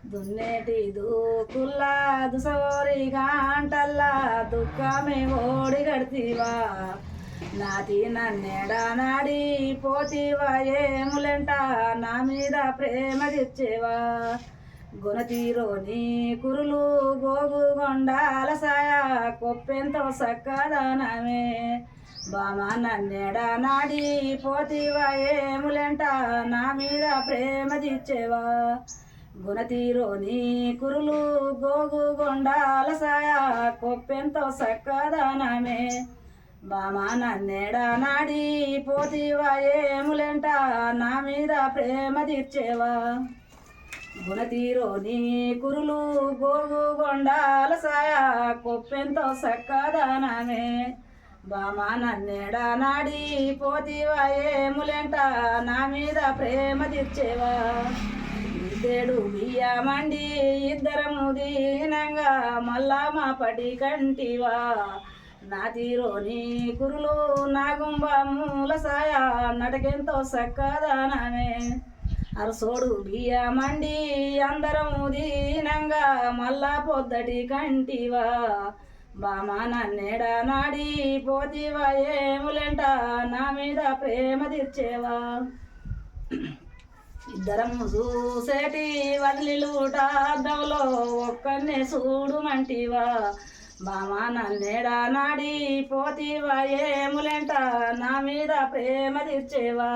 దున్నేటి దూకుల్లా దుసోరి గాంటల్లా దుఃఖమే ఓడి గడితివా నాటి నన్నేడ నాడి పోతివా ఏములెంట నా మీద ప్రేమ తెచ్చేవా గుణతీరోని కురులు గోగు గొండాల సాయ కొప్పెంతో సక్కదనమే బామ నన్నేడ నాడి పోతివా ఏములెంట నా మీద ప్రేమ తెచ్చేవా గుణతీరోని కురులు గోగు గొండాల సాయ కొప్పెంతో సక్కదనమే బామ నన్నేడ నాడి పోతివా ఏములెంట నా మీద ప్రేమ తీర్చేవా గుణతీరోని కురులు గోగు గొండాల సాయ కొప్పెంతో సక్కదనమే బామ నన్నేడ నాడి పోతివా ఏములెంట నా మీద ప్రేమ తీర్చేవా ఇద్దరు బియ్యమండి ఇద్దరము దీనంగా మళ్ళా మా పడి కంటివా నా తీరోని కురులు నా గుంబముల సాయ నటకెంతో సక్కదనమే అరసోడు బియ్యమండి అందరము దీనంగా మళ్ళా పొద్దటి కంటివా బామ నన్నేడ నాడి పోతివా ఏములెంట నా మీద ప్రేమ తీర్చేవా ఇద్దరము చూసేటి వదిలిలుటాబ్దంలో ఒక్కనే చూడుమంటివా బామ నన్నేడ నాడి పోతివా ఏములెంట నా మీద ప్రేమ తీర్చేవా